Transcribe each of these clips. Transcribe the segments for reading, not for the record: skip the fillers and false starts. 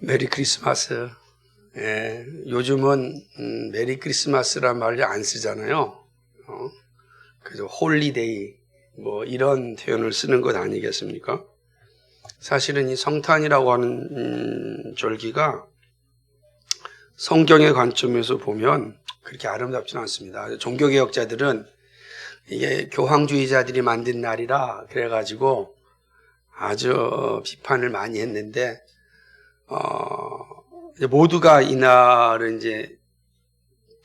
메리 크리스마스. 예, 요즘은 메리 크리스마스란 말을 안 쓰잖아요. 그래서 홀리데이 뭐 이런 표현을 쓰는 것 아니겠습니까? 사실은 이 성탄이라고 하는 절기가 성경의 관점에서 보면 그렇게 아름답지는 않습니다. 종교개혁자들은 이게 교황주의자들이 만든 날이라 그래가지고 아주 비판을 많이 했는데 이제 모두가 이 날을 이제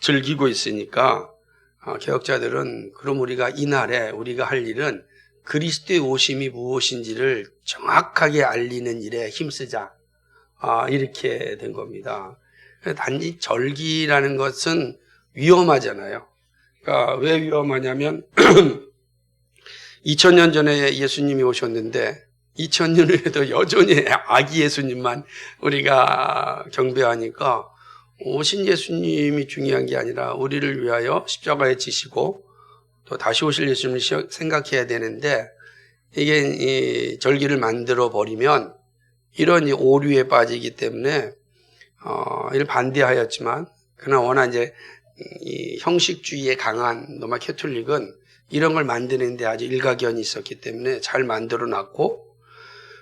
즐기고 있으니까 개혁자들은 그럼 우리가 이 날에 우리가 할 일은 그리스도의 오심이 무엇인지를 정확하게 알리는 일에 힘쓰자. 이렇게 된 겁니다. 단지 절기라는 것은 위험하잖아요. 그러니까 왜 위험하냐면 2000년 전에 예수님이 오셨는데 2000년 후에도 여전히 아기 예수님만 우리가 경배하니까 오신 예수님이 중요한 게 아니라 우리를 위하여 십자가에 지시고 또 다시 오실 예수님을 생각해야 되는데 이게 이 절기를 만들어 버리면 이런 이 오류에 빠지기 때문에 이를 반대하였지만 그러나 워낙 이제 이 형식주의에 강한 로마 캐톨릭은 이런 걸 만드는데 아주 일가견이 있었기 때문에 잘 만들어 놨고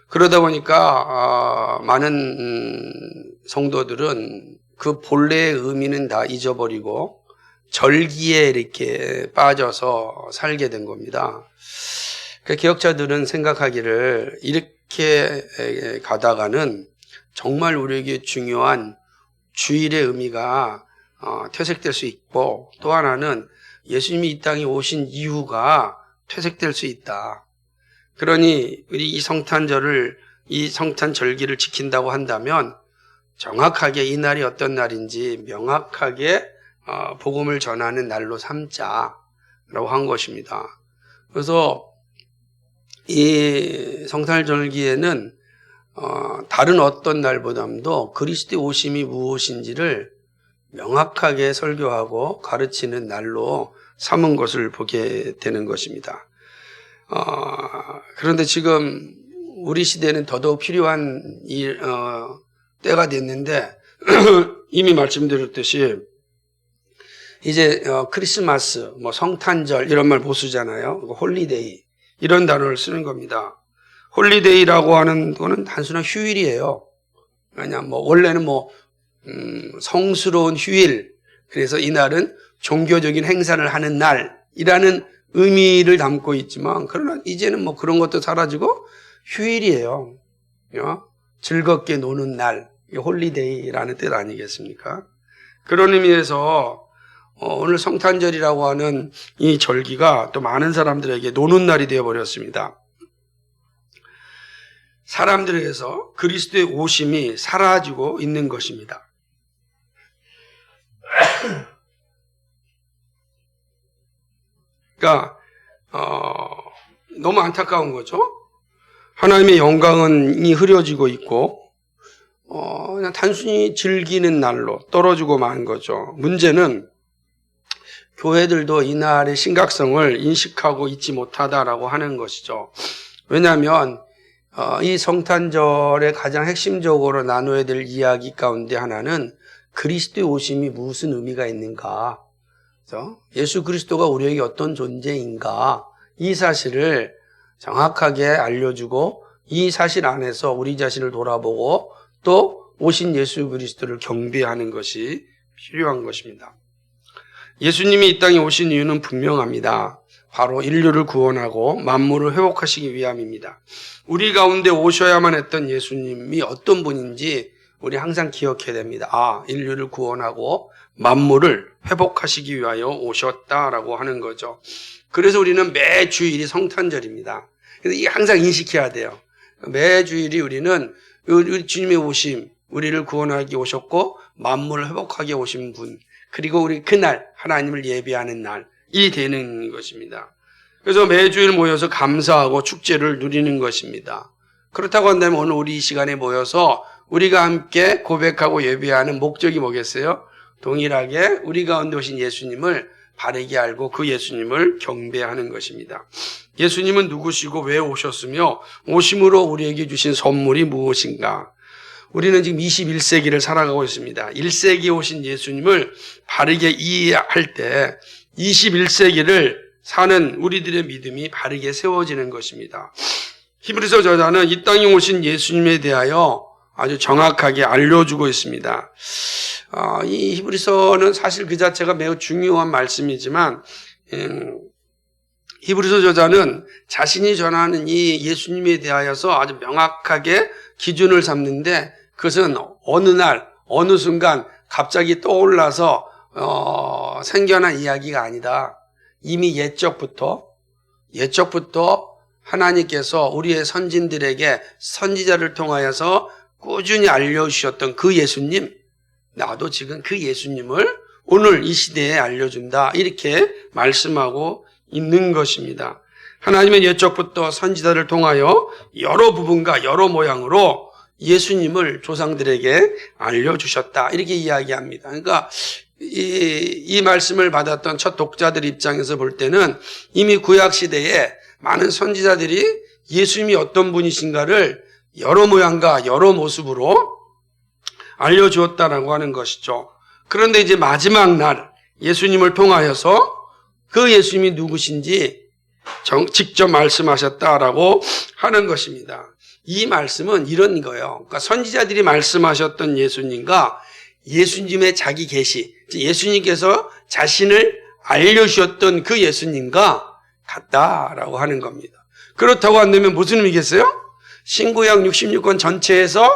그러다 보니까 많은 성도들은 그 본래의 의미는 다 잊어버리고 절기에 이렇게 빠져서 살게 된 겁니다. 개혁자들은 생각하기를 이렇게 가다가는 정말 우리에게 중요한 주일의 의미가 퇴색될 수 있고 또 하나는 예수님이 이 땅에 오신 이유가 퇴색될 수 있다. 그러니 우리 이 성탄절을 이 성탄 절기를 지킨다고 한다면 정확하게 이 날이 어떤 날인지 명확하게 복음을 전하는 날로 삼자라고 한 것입니다. 그래서 이 성탄 절기에는 다른 어떤 날보다도 그리스도의 오심이 무엇인지를 명확하게 설교하고 가르치는 날로 삼은 것을 보게 되는 것입니다. 그런데 지금 우리 시대는 더더욱 필요한 때가 됐는데 이미 말씀드렸듯이 이제 크리스마스, 뭐 성탄절 이런 말 못 쓰잖아요. 홀리데이 이런 단어를 쓰는 겁니다. 홀리데이라고 하는 거는 단순한 휴일이에요. 그냥 뭐 원래는 성스러운 휴일, 그래서 이날은 종교적인 행사를 하는 날이라는 의미를 담고 있지만 그러나 이제는 뭐 그런 것도 사라지고 휴일이에요. 즐겁게 노는 날, 홀리데이라는 뜻 아니겠습니까? 그런 의미에서 오늘 성탄절이라고 하는 이 절기가 또 많은 사람들에게 노는 날이 되어버렸습니다. 사람들에게서 그리스도의 오심이 사라지고 있는 것입니다. 그러니까 너무 안타까운 거죠. 하나님의 영광이 흐려지고 있고 그냥 단순히 즐기는 날로 떨어지고 만 거죠. 문제는 교회들도 이 날의 심각성을 인식하고 있지 못하다라고 하는 것이죠. 왜냐하면 이 성탄절의 가장 핵심적으로 나눠야 될 이야기 가운데 하나는 그리스도의 오심이 무슨 의미가 있는가, 그렇죠? 예수 그리스도가 우리에게 어떤 존재인가, 이 사실을 정확하게 알려주고 이 사실 안에서 우리 자신을 돌아보고 또 오신 예수 그리스도를 경배하는 것이 필요한 것입니다. 예수님이 이 땅에 오신 이유는 분명합니다. 바로 인류를 구원하고 만물을 회복하시기 위함입니다. 우리 가운데 오셔야만 했던 예수님이 어떤 분인지 우리 항상 기억해야 됩니다. 인류를 구원하고 만물을 회복하시기 위하여 오셨다라고 하는 거죠. 그래서 우리는 매 주일이 성탄절입니다. 그래서 이게 항상 인식해야 돼요. 매 주일이 우리는 우리 주님의 오심, 우리를 구원하기 오셨고 만물을 회복하게 오신 분, 그리고 우리 그날 하나님을 예배하는 날이 되는 것입니다. 그래서 매주일 모여서 감사하고 축제를 누리는 것입니다. 그렇다고 한다면 오늘 우리 이 시간에 모여서 우리가 함께 고백하고 예배하는 목적이 뭐겠어요? 동일하게 우리 가운데 오신 예수님을 바르게 알고 그 예수님을 경배하는 것입니다. 예수님은 누구시고 왜 오셨으며 오심으로 우리에게 주신 선물이 무엇인가? 우리는 지금 21세기를 살아가고 있습니다. 1세기에 오신 예수님을 바르게 이해할 때 21세기를 사는 우리들의 믿음이 바르게 세워지는 것입니다. 히브리서 저자는 이 땅에 오신 예수님에 대하여 아주 정확하게 알려주고 있습니다. 이 히브리서는 사실 그 자체가 매우 중요한 말씀이지만 히브리서 저자는 자신이 전하는 이 예수님에 대하여서 아주 명확하게 기준을 삼는데 그것은 어느 날 어느 순간 갑자기 떠올라서 생겨난 이야기가 아니다. 이미 예적부터 하나님께서 우리의 선진들에게 선지자를 통하여서 꾸준히 알려주셨던 그 예수님, 나도 지금 그 예수님을 오늘 이 시대에 알려준다. 이렇게 말씀하고 있는 것입니다. 하나님은 예적부터 선지자를 통하여 여러 부분과 여러 모양으로 예수님을 조상들에게 알려주셨다. 이렇게 이야기합니다. 그러니까 이 말씀을 받았던 첫 독자들 입장에서 볼 때는 이미 구약시대에 많은 선지자들이 예수님이 어떤 분이신가를 여러 모양과 여러 모습으로 알려주었다라고 하는 것이죠. 그런데 이제 마지막 날 예수님을 통하여서 그 예수님이 누구신지 직접 말씀하셨다라고 하는 것입니다. 이 말씀은 이런 거예요. 그러니까 선지자들이 말씀하셨던 예수님과 예수님의 자기 계시, 예수님께서 자신을 알려주셨던 그 예수님과 같다라고 하는 겁니다. 그렇다고 한다면 무슨 의미겠어요? 신구약 66권 전체에서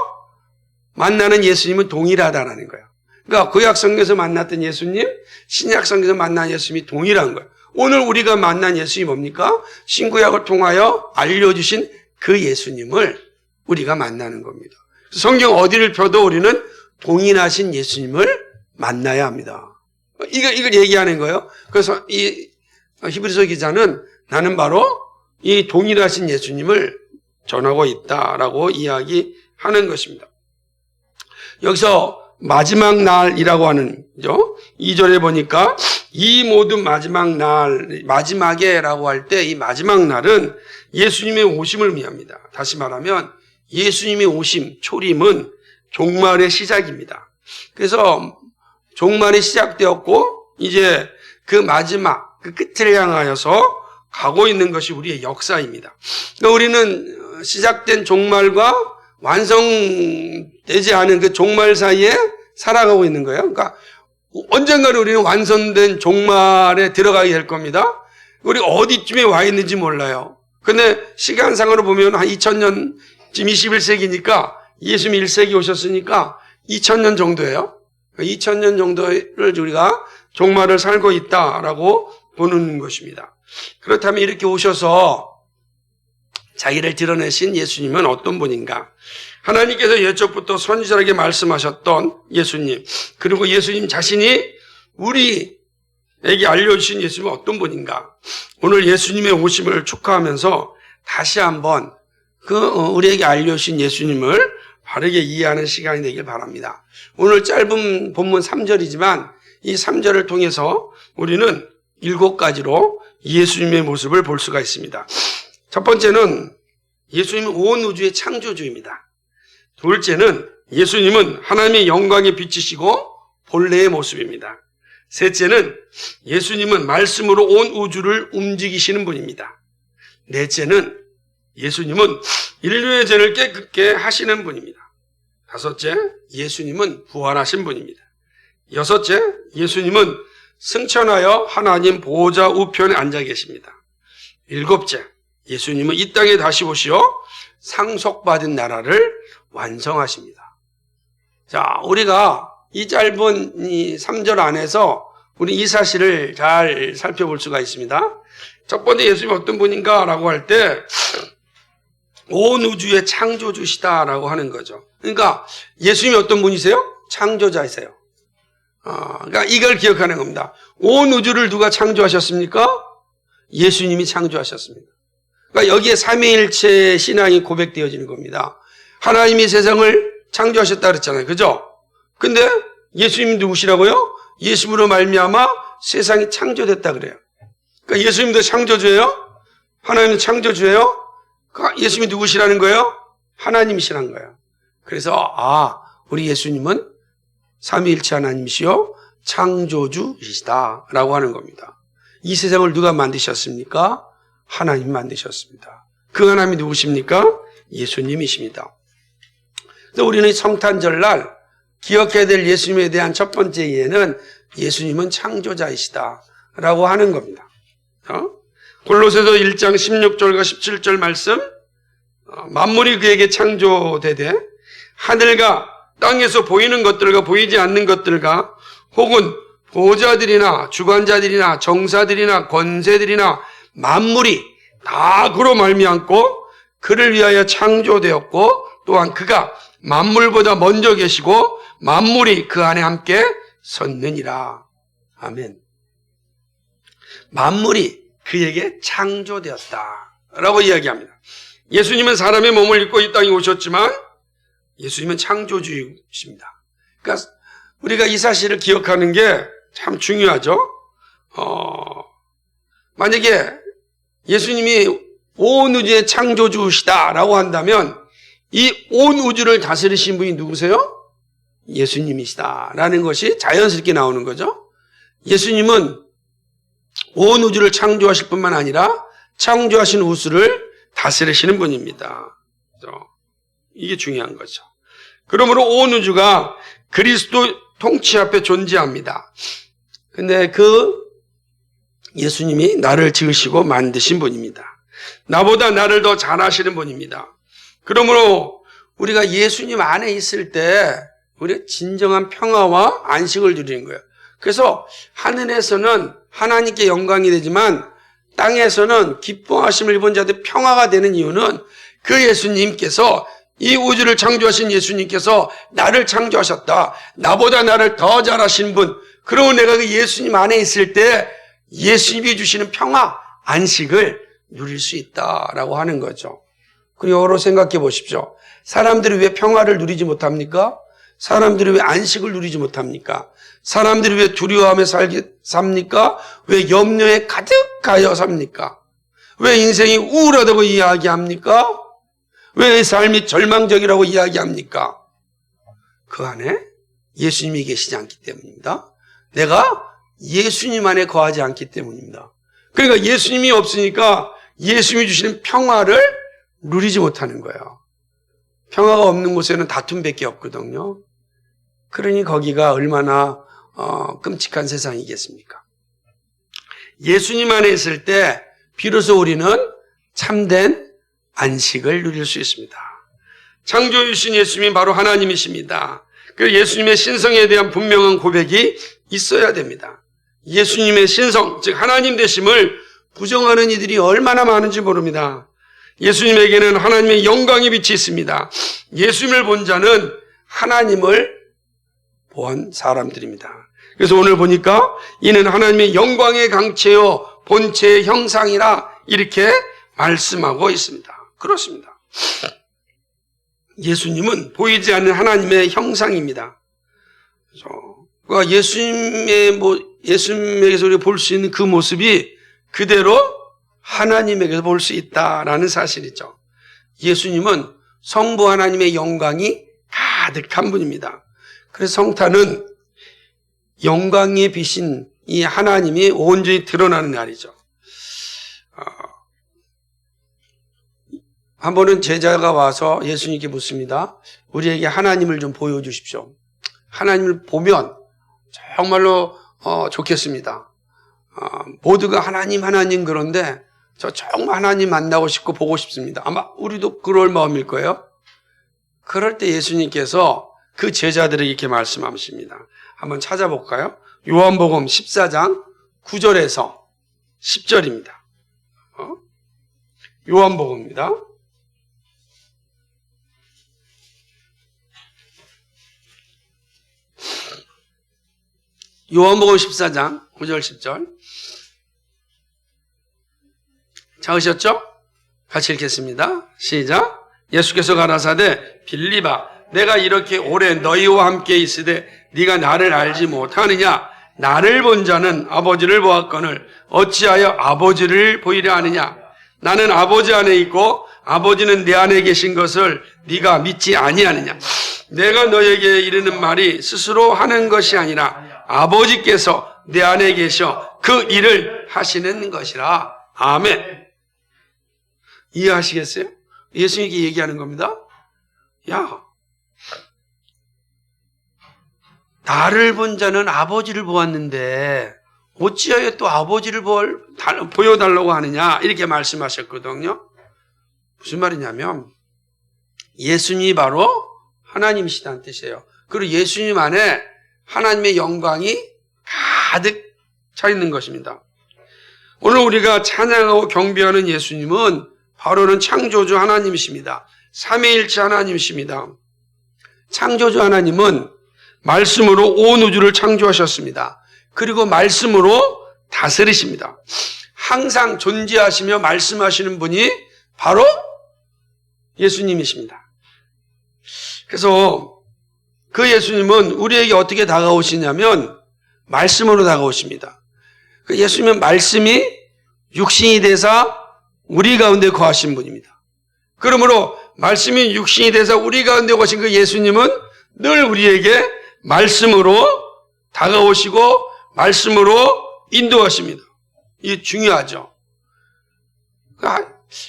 만나는 예수님은 동일하다라는 거예요. 그러니까 구약 성경에서 만났던 예수님, 신약 성경에서 만난 예수님이 동일한 거예요. 오늘 우리가 만난 예수님이 뭡니까? 신구약을 통하여 알려주신 그 예수님을 우리가 만나는 겁니다. 성경 어디를 펴도 우리는 동일하신 예수님을 만나야 합니다. 이걸 얘기하는 거예요. 그래서 이 히브리서 기자는 나는 바로 이 동일하신 예수님을 전하고 있다라고 이야기하는 것입니다. 여기서 마지막 날이라고 하는 2절에 보니까 이 모든 마지막 날, 마지막에라고 할 때 이 마지막 날은 예수님의 오심을 의미합니다. 다시 말하면 예수님의 오심, 초림은 종말의 시작입니다. 그래서 종말이 시작되었고 이제 그 마지막, 그 끝을 향하여서 가고 있는 것이 우리의 역사입니다. 그러니까 우리는 시작된 종말과 완성되지 않은 그 종말 사이에 살아가고 있는 거예요. 그러니까 언젠가는 우리는 완성된 종말에 들어가게 될 겁니다. 우리가 어디쯤에 와 있는지 몰라요. 근데 시간상으로 보면 한 2000년, 지금 21세기니까 예수님이 1세기 오셨으니까 2000년 정도예요. 2000년 정도를 우리가 종말을 살고 있다라고 보는 것입니다. 그렇다면 이렇게 오셔서 자기를 드러내신 예수님은 어떤 분인가? 하나님께서 예적부터 선지자에게 말씀하셨던 예수님, 그리고 예수님 자신이 우리에게 알려주신 예수님은 어떤 분인가? 오늘 예수님의 오심을 축하하면서 다시 한번 우리에게 알려주신 예수님을 바르게 이해하는 시간이 되길 바랍니다. 오늘 짧은 본문 3절이지만 이 3절을 통해서 우리는 7가지로 예수님의 모습을 볼 수가 있습니다. 첫 번째는 예수님은 온 우주의 창조주입니다. 둘째는 예수님은 하나님의 영광의 빛이시고 본래의 모습입니다. 셋째는 예수님은 말씀으로 온 우주를 움직이시는 분입니다. 넷째는 예수님은 인류의 죄를 깨끗게 하시는 분입니다. 다섯째, 예수님은 부활하신 분입니다. 여섯째, 예수님은 승천하여 하나님 보호자 우편에 앉아 계십니다. 일곱째, 예수님은 이 땅에 다시 오시어 상속받은 나라를 완성하십니다. 자, 우리가 이 짧은 이 3절 안에서 우리 이 사실을 잘 살펴볼 수가 있습니다. 첫 번째 예수님이 어떤 분인가 라고 할 때 온 우주의 창조주시다라고 하는 거죠. 그러니까 예수님이 어떤 분이세요? 창조자이세요. 그러니까 이걸 기억하는 겁니다. 온 우주를 누가 창조하셨습니까? 예수님이 창조하셨습니다. 그러니까 여기에 삼위일체 신앙이 고백되어지는 겁니다. 하나님이 세상을 창조하셨다 그랬잖아요. 그죠? 근데 예수님이 누구시라고요? 예수님으로 말미암아 세상이 창조됐다 그래요. 그러니까 예수님도 창조주예요? 하나님은 창조주예요? 그러니까 예수님이 누구시라는 거예요? 하나님이시라는 거예요. 그래서 우리 예수님은 삼위일체 하나님이시요 창조주이시다 라고 하는 겁니다. 이 세상을 누가 만드셨습니까? 하나님 만드셨습니다. 그 하나님이 누구십니까? 예수님이십니다. 그래서 우리는 성탄절날 기억해야 될 예수님에 대한 첫 번째 이해는 예수님은 창조자이시다 라고 하는 겁니다. 골로새서 1장 16절과 17절 말씀, 만물이 그에게 창조되되 하늘과 땅에서 보이는 것들과 보이지 않는 것들과 혹은 보호자들이나 주관자들이나 정사들이나 권세들이나 만물이 다 그로 말미암고 그를 위하여 창조되었고 또한 그가 만물보다 먼저 계시고 만물이 그 안에 함께 섰느니라. 아멘. 만물이 그에게 창조되었다라고 이야기합니다. 예수님은 사람의 몸을 입고 이 땅에 오셨지만 예수님은 창조주이십니다. 그러니까 우리가 이 사실을 기억하는 게 참 중요하죠. 만약에 예수님이 온 우주의 창조주시다라고 한다면 이 온 우주를 다스리신 분이 누구세요? 예수님이시다라는 것이 자연스럽게 나오는 거죠. 예수님은 온 우주를 창조하실 뿐만 아니라 창조하신 우주를 다스리시는 분입니다. 이게 중요한 거죠. 그러므로 온 우주가 그리스도 통치 앞에 존재합니다. 근데 그 예수님이 나를 지으시고 만드신 분입니다. 나보다 나를 더 잘 아시는 분입니다. 그러므로 우리가 예수님 안에 있을 때 우리가 진정한 평화와 안식을 누리는 거예요. 그래서 하늘에서는 하나님께 영광이 되지만 땅에서는 기뻐하심을 입은 자들 평화가 되는 이유는 그 예수님께서 이 우주를 창조하신 예수님께서 나를 창조하셨다. 나보다 나를 더 잘하신 분. 그러면 내가 그 예수님 안에 있을 때 예수님이 주시는 평화, 안식을 누릴 수 있다라고 하는 거죠. 그리고 여러 생각해 보십시오. 사람들이 왜 평화를 누리지 못합니까? 사람들이 왜 안식을 누리지 못합니까? 사람들이 왜 두려워하며 삽니까? 왜 염려에 가득하여 삽니까? 왜 인생이 우울하다고 이야기합니까? 왜 삶이 절망적이라고 이야기합니까? 그 안에 예수님이 계시지 않기 때문입니다. 내가 예수님 안에 거하지 않기 때문입니다. 그러니까 예수님이 없으니까 예수님이 주시는 평화를 누리지 못하는 거예요. 평화가 없는 곳에는 다툼밖에 없거든요. 그러니 거기가 얼마나 끔찍한 세상이겠습니까? 예수님 안에 있을 때 비로소 우리는 참된 안식을 누릴 수 있습니다. 창조주신 예수님이 바로 하나님이십니다. 그 예수님의 신성에 대한 분명한 고백이 있어야 됩니다. 예수님의 신성, 즉 하나님 되심을 부정하는 이들이 얼마나 많은지 모릅니다. 예수님에게는 하나님의 영광의 빛이 있습니다. 예수님을 본 자는 하나님을 본 사람들입니다. 그래서 오늘 보니까 이는 하나님의 영광의 강체요 본체의 형상이라 이렇게 말씀하고 있습니다. 그렇습니다. 예수님은 보이지 않는 하나님의 형상입니다. 그래서 예수님에게서 우리가 볼 수 있는 그 모습이 그대로 하나님에게서 볼 수 있다라는 사실이죠. 예수님은 성부 하나님의 영광이 가득한 분입니다. 그래서 성탄은 영광의 빛인 이 하나님이 온전히 드러나는 날이죠. 한 번은 제자가 와서 예수님께 묻습니다. 우리에게 하나님을 좀 보여주십시오. 하나님을 보면 정말로 좋겠습니다. 모두가 하나님 그런데 저 정말 하나님 만나고 싶고 보고 싶습니다. 아마 우리도 그럴 마음일 거예요. 그럴 때 예수님께서 그 제자들에게 이렇게 말씀하십니다. 한번 찾아볼까요? 요한복음 14장 9절에서 10절입니다. 요한복음입니다. 요한복음 14장 9절 10절 찾으셨죠? 같이 읽겠습니다. 시작. 예수께서 가라사대 빌립아 내가 이렇게 오래 너희와 함께 있으되 네가 나를 알지 못하느냐? 나를 본 자는 아버지를 보았거늘 어찌하여 아버지를 보이려 하느냐? 나는 아버지 안에 있고 아버지는 내 안에 계신 것을 네가 믿지 아니하느냐. 내가 너에게 이르는 말이 스스로 하는 것이 아니라 아버지께서 내 안에 계셔 그 일을 하시는 것이라. 아멘. 이해하시겠어요? 예수님께 얘기하는 겁니다. 야, 나를 본 자는 아버지를 보았는데 어찌하여 또 아버지를 보여달라고 하느냐, 이렇게 말씀하셨거든요. 무슨 말이냐면 예수님이 바로 하나님이시다는 뜻이에요. 그리고 예수님 안에 하나님의 영광이 가득 차 있는 것입니다. 오늘 우리가 찬양하고 경배하는 예수님은 바로는 창조주 하나님이십니다. 삼위일체 하나님이십니다. 창조주 하나님은 말씀으로 온 우주를 창조하셨습니다. 그리고 말씀으로 다스리십니다. 항상 존재하시며 말씀하시는 분이 바로 예수님이십니다. 그래서 그 예수님은 우리에게 어떻게 다가오시냐면 말씀으로 다가오십니다. 그 예수님은 말씀이 육신이 되사 우리 가운데 거하신 분입니다. 그러므로 말씀이 육신이 되사 우리 가운데 거하신 그 예수님은 늘 우리에게 말씀으로 다가오시고 말씀으로 인도하십니다. 이게 중요하죠.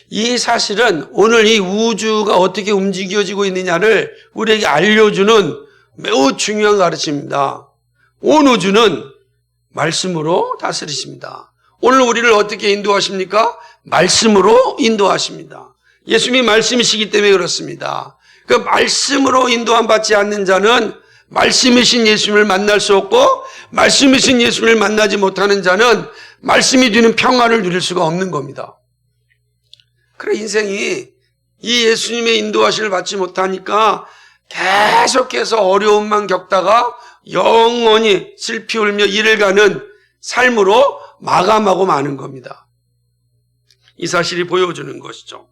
이 사실은 오늘 이 우주가 어떻게 움직여지고 있느냐를 우리에게 알려주는 매우 중요한 가르침입니다. 온 우주는 말씀으로 다스리십니다. 오늘 우리를 어떻게 인도하십니까? 말씀으로 인도하십니다. 예수님이 말씀이시기 때문에 그렇습니다. 그 말씀으로 인도함 받지 않는 자는 말씀이신 예수님을 만날 수 없고, 말씀이신 예수님을 만나지 못하는 자는 말씀이 주는 평안을 누릴 수가 없는 겁니다. 그래, 인생이 이 예수님의 인도하심을 받지 못하니까 계속해서 어려움만 겪다가 영원히 슬피 울며 이를 가는 삶으로 마감하고 마는 겁니다. 이 사실이 보여주는 것이죠.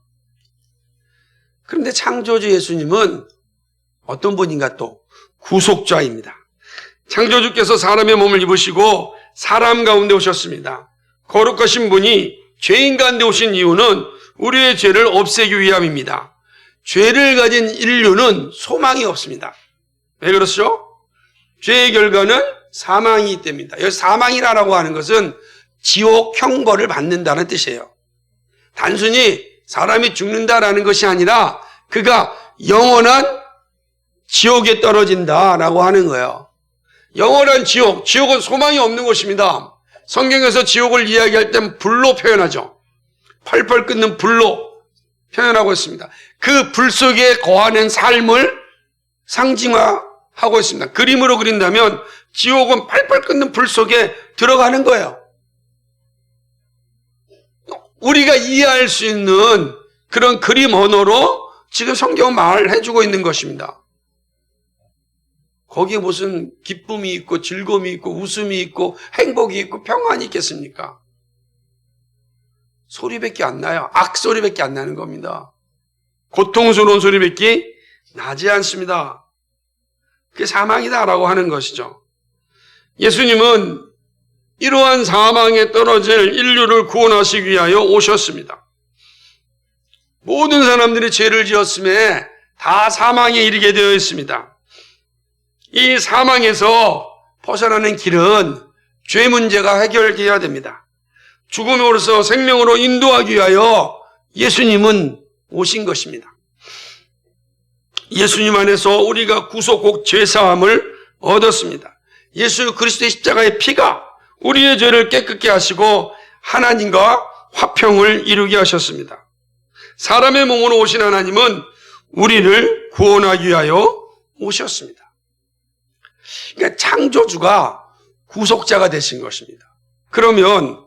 그런데 창조주 예수님은 어떤 분인가? 또 구속자입니다. 창조주께서 사람의 몸을 입으시고 사람 가운데 오셨습니다. 거룩하신 분이 죄인 가운데 오신 이유는 우리의 죄를 없애기 위함입니다. 죄를 가진 인류는 소망이 없습니다. 왜 그렇죠? 죄의 결과는 사망이기 때문입니다. 여기 사망이라고 하는 것은 지옥 형벌을 받는다는 뜻이에요. 단순히 사람이 죽는다라는 것이 아니라 그가 영원한 지옥에 떨어진다라고 하는 거예요. 영원한 지옥, 지옥은 소망이 없는 곳입니다. 성경에서 지옥을 이야기할 땐 불로 표현하죠. 펄펄 끓는 불로 표현하고 있습니다. 그 불 속에 거하는 삶을 상징화하고 있습니다. 그림으로 그린다면 지옥은 펄펄 끓는 불 속에 들어가는 거예요. 우리가 이해할 수 있는 그런 그림 언어로 지금 성경은 말해주고 있는 것입니다. 거기에 무슨 기쁨이 있고 즐거움이 있고 웃음이 있고 행복이 있고 평안이 있겠습니까? 소리밖에 안 나요. 악소리밖에 안 나는 겁니다. 고통스러운 소리밖에 나지 않습니다. 그게 사망이다라고 하는 것이죠. 예수님은 이러한 사망에 떨어질 인류를 구원하시기 위하여 오셨습니다. 모든 사람들이 죄를 지었음에 다 사망에 이르게 되어 있습니다. 이 사망에서 벗어나는 길은 죄 문제가 해결되어야 됩니다. 죽음으로서 생명으로 인도하기 위하여 예수님은 오신 것입니다. 예수님 안에서 우리가 구속국 죄사함을 얻었습니다. 예수 그리스도의 십자가의 피가 우리의 죄를 깨끗게 하시고 하나님과 화평을 이루게 하셨습니다. 사람의 몸으로 오신 하나님은 우리를 구원하기 위하여 오셨습니다. 그러니까 창조주가 구속자가 되신 것입니다. 그러면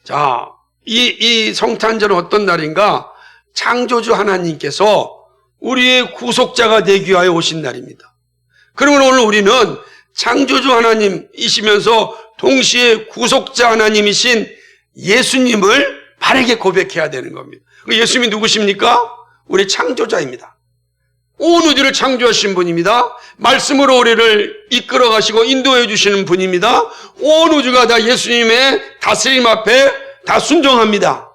자, 이 성탄절은 어떤 날인가? 창조주 하나님께서 우리의 구속자가 되기 위하여 오신 날입니다. 그러면 오늘 우리는 창조주 하나님이시면서 동시에 구속자 하나님이신 예수님을 바르게 고백해야 되는 겁니다. 예수님이 누구십니까? 우리 창조자입니다. 온 우주를 창조하신 분입니다. 말씀으로 우리를 이끌어 가시고 인도해 주시는 분입니다. 온 우주가 다 예수님의 다스림 앞에 다 순종합니다.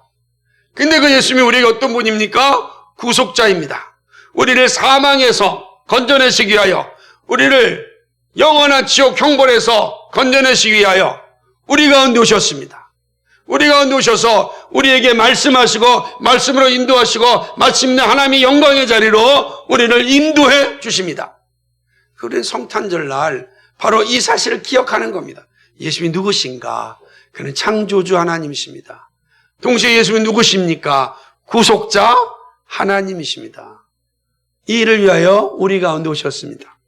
근데 그 예수님이 우리에게 어떤 분입니까? 구속자입니다. 우리를 사망에서 건져내시기 위하여, 우리를 영원한 지옥 형벌에서 건져내시기 위하여 우리 가운데 오셨습니다. 우리 가운데 오셔서 우리에게 말씀하시고 말씀으로 인도하시고 마침내 하나님의 영광의 자리로 우리를 인도해 주십니다. 우리는 성탄절 날 바로 이 사실을 기억하는 겁니다. 예수님이 누구신가? 그는 창조주 하나님이십니다. 동시에 예수님이 누구십니까? 구속자 하나님이십니다. 이 일을 위하여 우리 가운데 오셨습니다.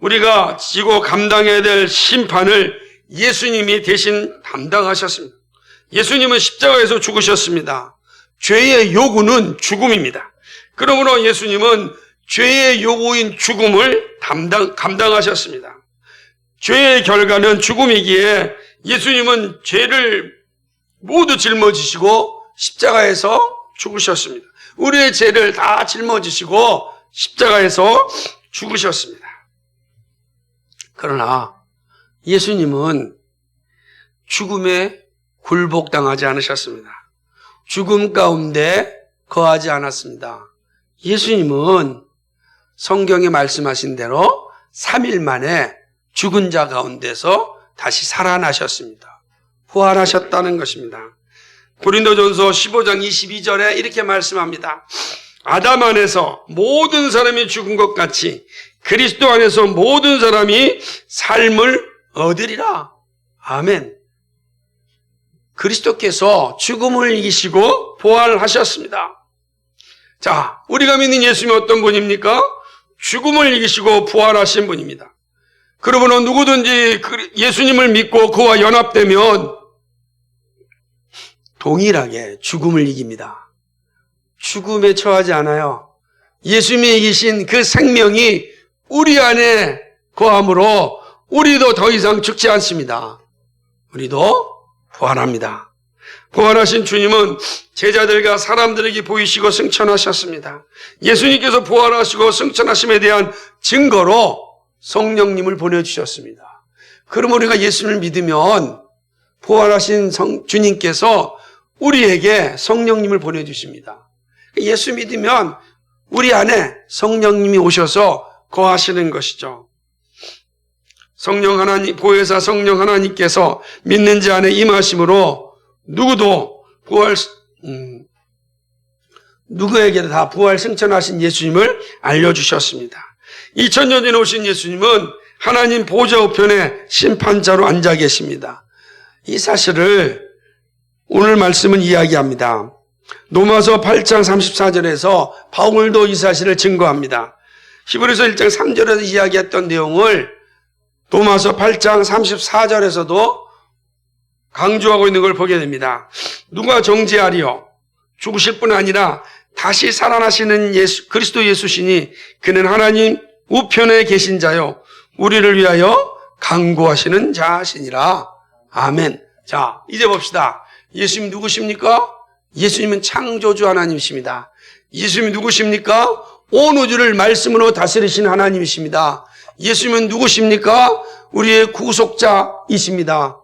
우리가 지고 감당해야 될 심판을 예수님이 대신 담당하셨습니다. 예수님은 십자가에서 죽으셨습니다. 죄의 요구는 죽음입니다. 그러므로 예수님은 죄의 요구인 죽음을 감당하셨습니다. 죄의 결과는 죽음이기에 예수님은 죄를 모두 짊어지시고 십자가에서 죽으셨습니다. 우리의 죄를 다 짊어지시고 십자가에서 죽으셨습니다. 그러나 예수님은 죽음에 굴복당하지 않으셨습니다. 죽음 가운데 거하지 않았습니다. 예수님은 성경에 말씀하신 대로 3일 만에 죽은 자 가운데서 다시 살아나셨습니다. 부활하셨다는 것입니다. 고린도전서 15장 22절에 이렇게 말씀합니다. 아담 안에서 모든 사람이 죽은 것 같이 그리스도 안에서 모든 사람이 삶을 얻으리라. 아멘. 그리스도께서 죽음을 이기시고 부활하셨습니다. 자, 우리가 믿는 예수님이 어떤 분입니까? 죽음을 이기시고 부활하신 분입니다. 그러므로 누구든지 예수님을 믿고 그와 연합되면 동일하게 죽음을 이깁니다. 죽음에 처하지 않아요. 예수님이 이기신 그 생명이 우리 안에 거함으로 우리도 더 이상 죽지 않습니다. 우리도 부활합니다. 부활하신 주님은 제자들과 사람들에게 보이시고 승천하셨습니다. 예수님께서 부활하시고 승천하심에 대한 증거로 성령님을 보내주셨습니다. 그럼 우리가 예수님을 믿으면 부활하신 주님께서 우리에게 성령님을 보내주십니다. 예수 믿으면 우리 안에 성령님이 오셔서 거하시는 것이죠. 성령 하나님, 보혜사 성령 하나님께서 믿는 자 안에 임하심으로 누구에게도 다 부활 승천하신 예수님을 알려주셨습니다. 2000년 전에 오신 예수님은 하나님 보좌 우편에 심판자로 앉아 계십니다. 이 사실을 오늘 말씀은 이야기합니다. 로마서 8장 34절에서 바울도 이 사실을 증거합니다. 히브리서 1장 3절에서 이야기했던 내용을 로마서 8장 34절에서도 강조하고 있는 걸 보게 됩니다. 누가 정죄하리요? 죽으실 뿐 아니라 다시 살아나시는 그리스도 예수시니 그는 하나님 우편에 계신 자요 우리를 위하여 간구하시는 자시니라. 아멘. 자, 이제 봅시다. 예수님 누구십니까? 예수님은 창조주 하나님이십니다. 예수님이 누구십니까? 온 우주를 말씀으로 다스리신 하나님이십니다. 예수님은 누구십니까? 우리의 구속자이십니다.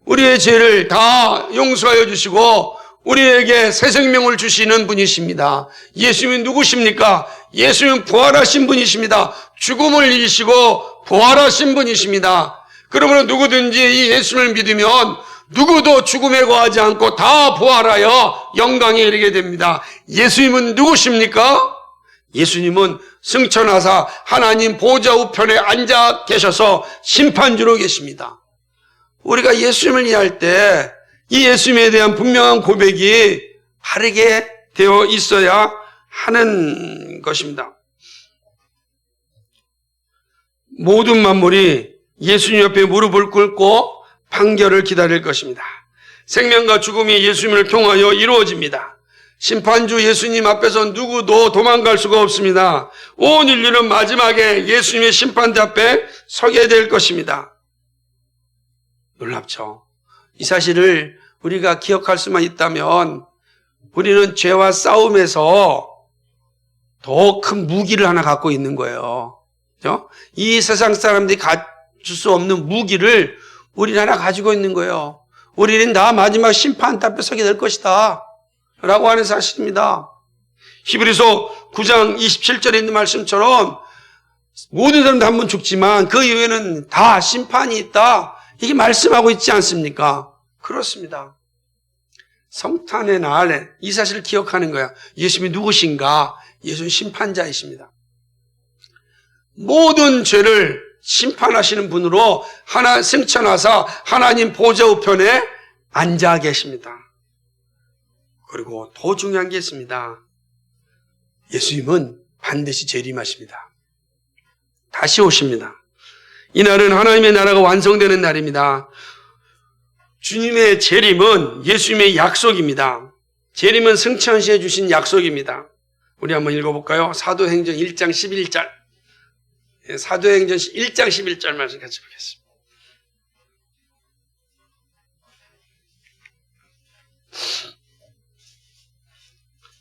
우리의 죄를 다 용서하여 주시고 우리에게 새 생명을 주시는 분이십니다. 예수님은 누구십니까? 예수님은 부활하신 분이십니다. 죽음을 이기시고 부활하신 분이십니다. 그러므로 누구든지 이 예수님을 믿으면 누구도 죽음에 거하지 않고 다 부활하여 영광에 이르게 됩니다. 예수님은 누구십니까? 예수님은 승천하사 하나님 보좌 우편에 앉아 계셔서 심판주로 계십니다. 우리가 예수님을 이해할 때 이 예수님에 대한 분명한 고백이 바르게 되어 있어야 하는 것입니다. 모든 만물이 예수님 옆에 무릎을 꿇고 판결을 기다릴 것입니다. 생명과 죽음이 예수님을 통하여 이루어집니다. 심판주 예수님 앞에서 누구도 도망갈 수가 없습니다. 온 인류는 마지막에 예수님의 심판대 앞에 서게 될 것입니다. 놀랍죠? 이 사실을 우리가 기억할 수만 있다면 우리는 죄와 싸움에서 더 큰 무기를 하나 갖고 있는 거예요. 그렇죠? 이 세상 사람들이 가질 수 없는 무기를 우리는 하나 가지고 있는 거예요. 우리는 나 마지막 심판대 앞에 서게 될 것이다 라고 하는 사실입니다. 히브리서 9장 27절에 있는 말씀처럼 모든 사람도 한 번 죽지만 그 이후에는 다 심판이 있다. 이게 말씀하고 있지 않습니까? 그렇습니다. 성탄의 날에 이 사실을 기억하는 거야. 예수님이 누구신가? 예수는 심판자이십니다. 모든 죄를 심판하시는 분으로 승천하사 하나님 보좌 우편에 앉아 계십니다. 그리고 더 중요한 게 있습니다. 예수님은 반드시 재림하십니다. 다시 오십니다. 이날은 하나님의 나라가 완성되는 날입니다. 주님의 재림은 예수님의 약속입니다. 재림은 승천시해 주신 약속입니다. 우리 한번 읽어볼까요? 사도행전 1장 11절. 사도행전 1장 11절 말씀 같이 보겠습니다.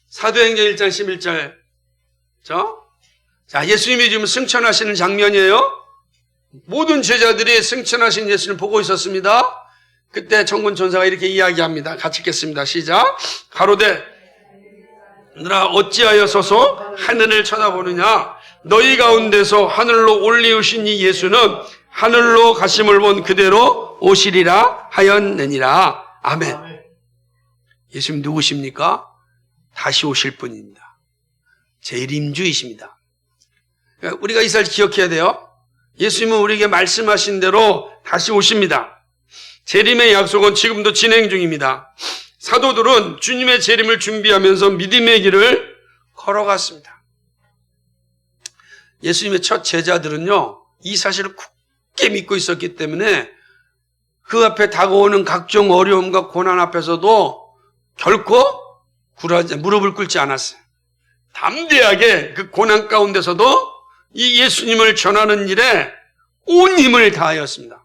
사도행전 1장 11절. 자, 예수님이 지금 승천하시는 장면이에요. 모든 제자들이 승천하신 예수님을 보고 있었습니다. 그때 천군 천사가 이렇게 이야기합니다. 같이 읽겠습니다. 시작. 가로되 너라 어찌하여 서서 하늘을 쳐다보느냐? 너희 가운데서 하늘로 올리우신 이 예수는 하늘로 가심을 본 그대로 오시리라 하였느니라. 아멘. 예수님 누구십니까? 다시 오실 분입니다. 재림주이십니다. 우리가 이 사실 기억해야 돼요. 예수님은 우리에게 말씀하신 대로 다시 오십니다. 재림의 약속은 지금도 진행 중입니다. 사도들은 주님의 재림을 준비하면서 믿음의 길을 걸어갔습니다. 예수님의 첫 제자들은요, 이 사실을 굳게 믿고 있었기 때문에 그 앞에 다가오는 각종 어려움과 고난 앞에서도 결코 무릎을 꿇지 않았어요. 담대하게 그 고난 가운데서도 이 예수님을 전하는 일에 온 힘을 다하였습니다.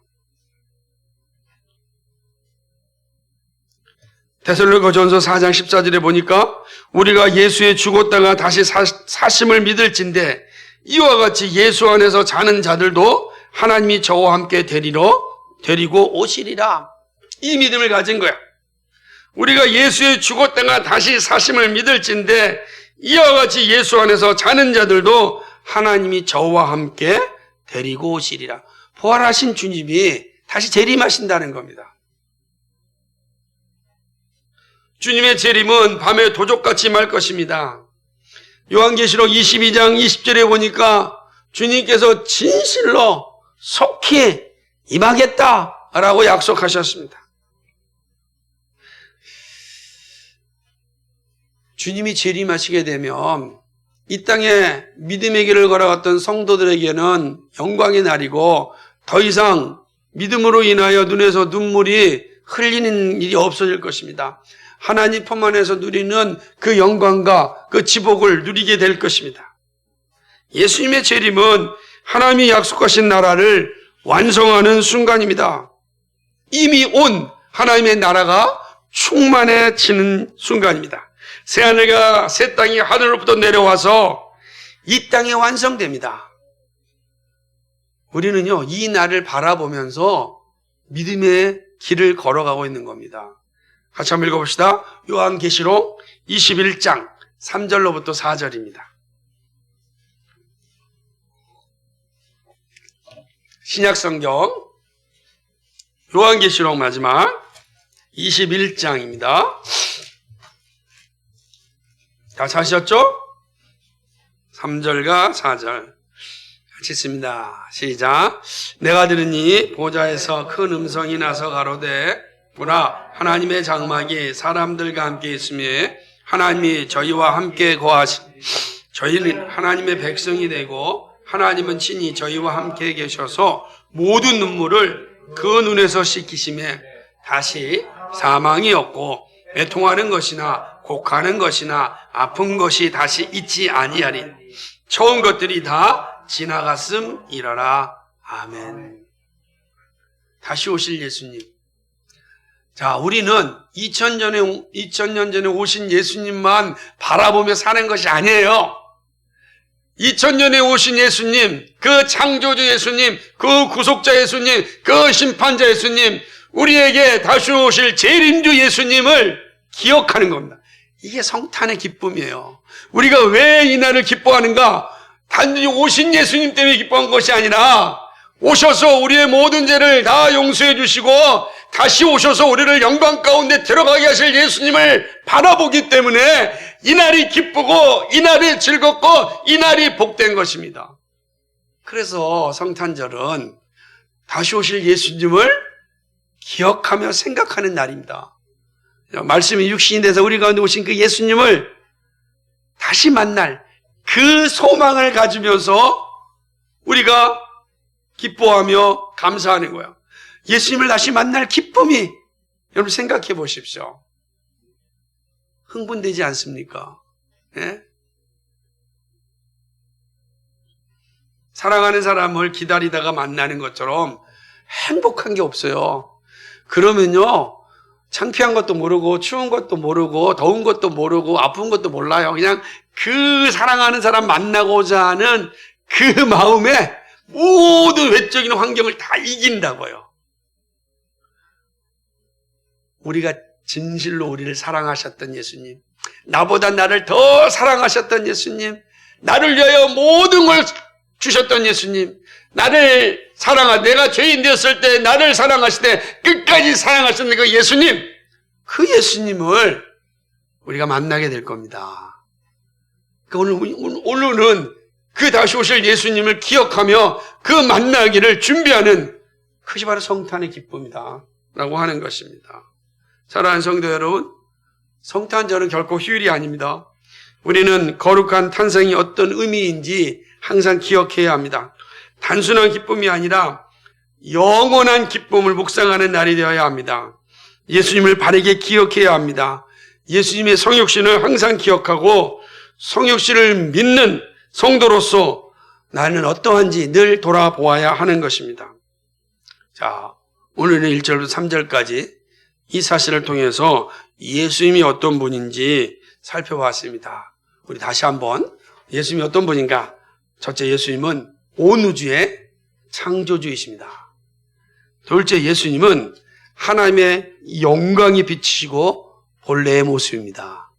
데살로니가전서 4장 14절에 보니까 우리가 예수에 죽었다가 다시 사심을 믿을진대 이와 같이 예수 안에서 자는 자들도 하나님이 저와 함께 데리고 오시리라. 이 믿음을 가진 거야. 우리가 예수에 죽었다가 다시 사심을 믿을진대 이와 같이 예수 안에서 자는 자들도 하나님이 저와 함께 데리고 오시리라. 부활하신 주님이 다시 재림하신다는 겁니다. 주님의 재림은 밤에 도적같이 말 것입니다. 요한계시록 22장 20절에 보니까 주님께서 진실로 속히 임하겠다라고 약속하셨습니다. 주님이 재림하시게 되면 이 땅에 믿음의 길을 걸어갔던 성도들에게는 영광의 날이고 더 이상 믿음으로 인하여 눈에서 눈물이 흘리는 일이 없어질 것입니다. 하나님 품 안에서 누리는 그 영광과 그 지복을 누리게 될 것입니다. 예수님의 재림은 하나님이 약속하신 나라를 완성하는 순간입니다. 이미 온 하나님의 나라가 충만해지는 순간입니다. 새하늘과 새 땅이 하늘로부터 내려와서 이 땅에 완성됩니다. 우리는요, 이 날을 바라보면서 믿음의 길을 걸어가고 있는 겁니다. 같이 한번 읽어봅시다. 요한계시록 21장 3절로부터 4절입니다. 신약성경 요한계시록 마지막 21장입니다. 다 찾으셨죠? 3절과 4절 같이 읽습니다. 시작. 내가 들으니 보좌에서 큰 음성이 나서 가로되 보라 하나님의 장막이 사람들과 함께 있으며 하나님이 저희와 함께 거하시니 저희는 하나님의 백성이 되고 하나님은 친히 저희와 함께 계셔서 모든 눈물을 그 눈에서 씻기시며 다시 사망이 없고 애통하는 것이나 곡하는 것이나 아픈 것이 다시 있지 아니하리. 처음 것들이 다 지나갔음이라라. 아멘. 다시 오실 예수님. 자, 우리는 2000년 전에 오신 예수님만 바라보며 사는 것이 아니에요. 2000년에 오신 예수님, 그 창조주 예수님, 그 구속자 예수님, 그 심판자 예수님, 우리에게 다시 오실 재림주 예수님을 기억하는 겁니다. 이게 성탄의 기쁨이에요. 우리가 왜 이날을 기뻐하는가? 단순히 오신 예수님 때문에 기뻐한 것이 아니라 오셔서 우리의 모든 죄를 다 용서해 주시고 다시 오셔서 우리를 영광 가운데 들어가게 하실 예수님을 바라보기 때문에 이날이 기쁘고 이날이 즐겁고 이날이 복된 것입니다. 그래서 성탄절은 다시 오실 예수님을 기억하며 생각하는 날입니다. 말씀이 육신이 돼서 우리 가운데 오신 그 예수님을 다시 만날 그 소망을 가지면서 우리가 기뻐하며 감사하는 거예요. 예수님을 다시 만날 기쁨이, 여러분 생각해 보십시오. 흥분되지 않습니까? 예? 사랑하는 사람을 기다리다가 만나는 것처럼 행복한 게 없어요. 그러면요, 창피한 것도 모르고 추운 것도 모르고 더운 것도 모르고 아픈 것도 몰라요. 그냥 그 사랑하는 사람 만나고자 하는 그 마음에 모든 외적인 환경을 다 이긴다고요. 우리가 진실로 우리를 사랑하셨던 예수님, 나보다 나를 더 사랑하셨던 예수님, 나를 위하여 모든 걸 주셨던 예수님, 나를 내가 죄인 되었을 때 나를 사랑하실 때 끝까지 사랑하셨던 그 예수님, 그 예수님을 우리가 만나게 될 겁니다. 오늘은 그 다시 오실 예수님을 기억하며 그 만나기를 준비하는 그것이 바로 성탄의 기쁨이다 라고 하는 것입니다. 사랑하는 성도 여러분, 성탄절은 결코 휴일이 아닙니다. 우리는 거룩한 탄생이 어떤 의미인지 항상 기억해야 합니다. 단순한 기쁨이 아니라 영원한 기쁨을 묵상하는 날이 되어야 합니다. 예수님을 바르게 기억해야 합니다. 예수님의 성육신을 항상 기억하고 성육신을 믿는 성도로서 나는 어떠한지 늘 돌아보아야 하는 것입니다. 자, 오늘은 1절부터 3절까지 이 사실을 통해서 예수님이 어떤 분인지 살펴봤습니다. 우리 다시 한번 예수님이 어떤 분인가? 첫째, 예수님은 온 우주의 창조주이십니다. 둘째, 예수님은 하나님의 영광이 비치시고 본래의 모습입니다.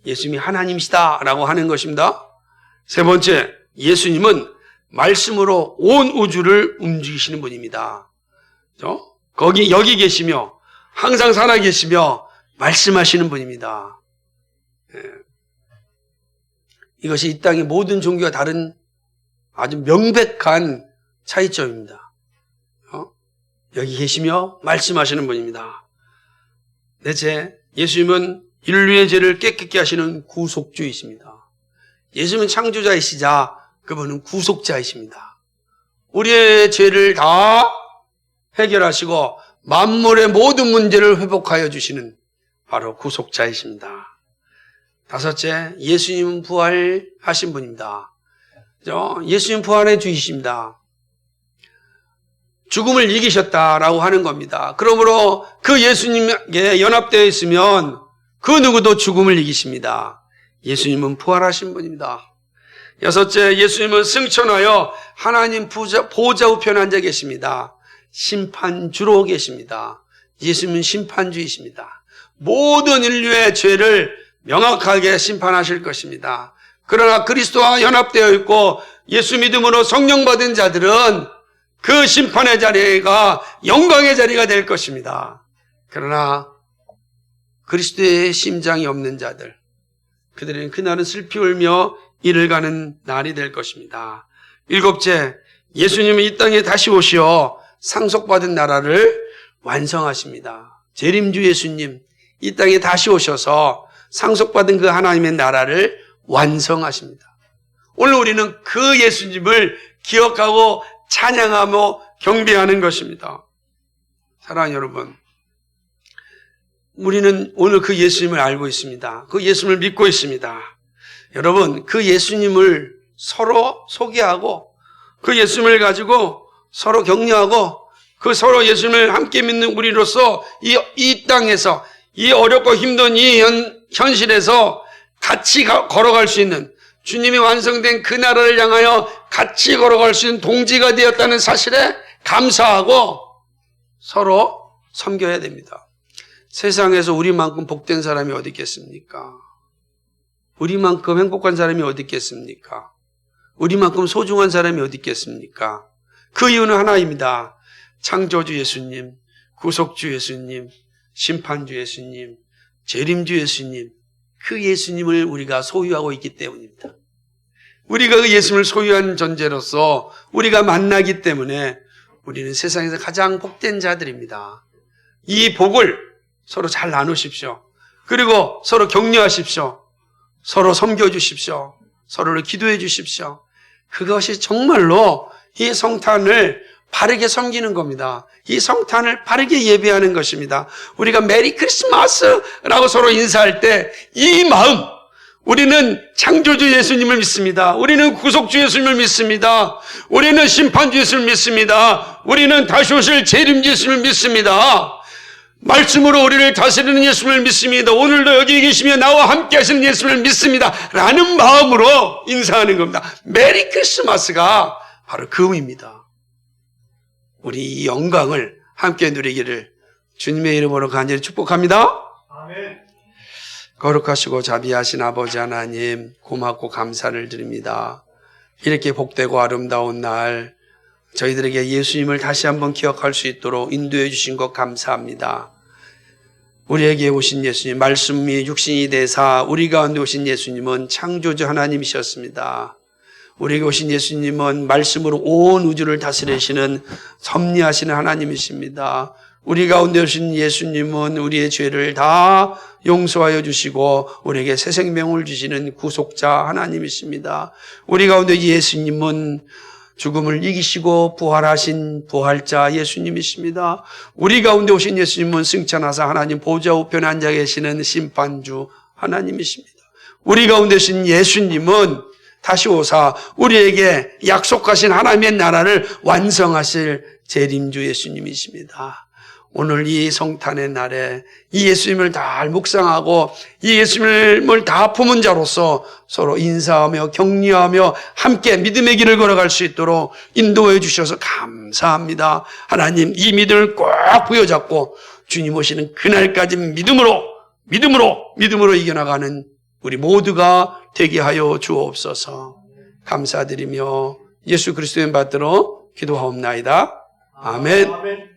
예수님이 하나님이시다 라고 하는 것입니다. 세 번째, 예수님은 말씀으로 온 우주를 움직이시는 분입니다. 여기 계시며 항상 살아계시며 말씀하시는 분입니다. 이것이 이 땅의 모든 종교와 다른 아주 명백한 차이점입니다. 여기 계시며 말씀하시는 분입니다. 넷째, 예수님은 인류의 죄를 깨끗게 하시는 구속주이십니다. 예수님은 창조자이시자 그분은 구속자이십니다. 우리의 죄를 다 해결하시고 만물의 모든 문제를 회복하여 주시는 바로 구속자이십니다. 다섯째, 예수님은 부활하신 분입니다. 예수님 부활의 주이십니다. 죽음을 이기셨다라고 하는 겁니다. 그러므로 그 예수님께 연합되어 있으면 그 누구도 죽음을 이기십니다. 예수님은 부활하신 분입니다. 여섯째, 예수님은 승천하여 하나님 보좌 우편에 앉아 계십니다. 심판주로 계십니다. 예수님은 심판주이십니다. 모든 인류의 죄를 명확하게 심판하실 것입니다. 그러나 그리스도와 연합되어 있고 예수 믿음으로 성령 받은 자들은 그 심판의 자리가 영광의 자리가 될 것입니다. 그러나 그리스도의 심장이 없는 자들, 그들은 그날은 슬피 울며 이를 가는 날이 될 것입니다. 일곱째, 예수님은 이 땅에 다시 오시어 상속받은 나라를 완성하십니다. 재림주 예수님, 이 땅에 다시 오셔서 상속받은 그 하나님의 나라를 완성하십니다. 오늘 우리는 그 예수님을 기억하고 찬양하며 경배하는 것입니다. 사랑하는 여러분, 우리는 오늘 그 예수님을 알고 있습니다. 그 예수님을 믿고 있습니다. 여러분, 그 예수님을 서로 소개하고 그 예수님을 가지고 서로 격려하고 그 서로 예수님을 함께 믿는 우리로서 이 땅에서 이 어렵고 힘든 이 현실에서 같이 걸어갈 수 있는, 주님이 완성된 그 나라를 향하여 같이 걸어갈 수 있는 동지가 되었다는 사실에 감사하고 서로 섬겨야 됩니다. 세상에서 우리만큼 복된 사람이 어디 있겠습니까? 우리만큼 행복한 사람이 어디 있겠습니까? 우리만큼 소중한 사람이 어디 있겠습니까? 그 이유는 하나입니다. 창조주 예수님, 구속주 예수님, 심판주 예수님, 재림주 예수님, 그 예수님을 우리가 소유하고 있기 때문입니다. 우리가 그 예수님을 소유한 존재로서 우리가 만나기 때문에 우리는 세상에서 가장 복된 자들입니다. 이 복을 서로 잘 나누십시오. 그리고 서로 격려하십시오. 서로 섬겨주십시오. 서로를 기도해 주십시오. 그것이 정말로 이 성탄을 바르게 섬기는 겁니다. 이 성탄을 바르게 예배하는 것입니다. 우리가 메리 크리스마스라고 서로 인사할 때 이 마음, 우리는 창조주 예수님을 믿습니다. 우리는 구속주 예수님을 믿습니다. 우리는 심판주 예수님을 믿습니다. 우리는 다시 오실 재림주 예수님을 믿습니다. 말씀으로 우리를 다스리는 예수님을 믿습니다. 오늘도 여기 계시며 나와 함께 하시는 예수님을 믿습니다. 라는 마음으로 인사하는 겁니다. 메리 크리스마스가 바로 그 의미입니다. 우리 이 영광을 함께 누리기를 주님의 이름으로 간절히 축복합니다. 아멘. 거룩하시고 자비하신 아버지 하나님, 고맙고 감사를 드립니다. 이렇게 복되고 아름다운 날 저희들에게 예수님을 다시 한번 기억할 수 있도록 인도해 주신 것 감사합니다. 우리에게 오신 예수님, 말씀이 육신이 되사 우리 가운데 오신 예수님은 창조주 하나님이셨습니다. 우리에게 오신 예수님은 말씀으로 온 우주를 다스리시는 섭리하시는 하나님이십니다. 우리 가운데 오신 예수님은 우리의 죄를 다 용서하여 주시고 우리에게 새 생명을 주시는 구속자 하나님이십니다. 우리 가운데 예수님은 죽음을 이기시고 부활하신 부활자 예수님이십니다. 우리 가운데 오신 예수님은 승천하사 하나님 보좌 우편에 앉아 계시는 심판주 하나님이십니다. 우리 가운데 오신 예수님은 다시 오사 우리에게 약속하신 하나님의 나라를 완성하실 재림주 예수님이십니다. 오늘 이 성탄의 날에 이 예수님을 다 묵상하고 이 예수님을 다 품은 자로서 서로 인사하며 격려하며 함께 믿음의 길을 걸어갈 수 있도록 인도해 주셔서 감사합니다. 하나님, 이 믿음을 꼭 부여잡고 주님 오시는 그날까지 믿음으로 이겨나가는 우리 모두가 되게 하여 주옵소서. 감사드리며 예수 그리스도의 받들어 기도하옵나이다. 아멘.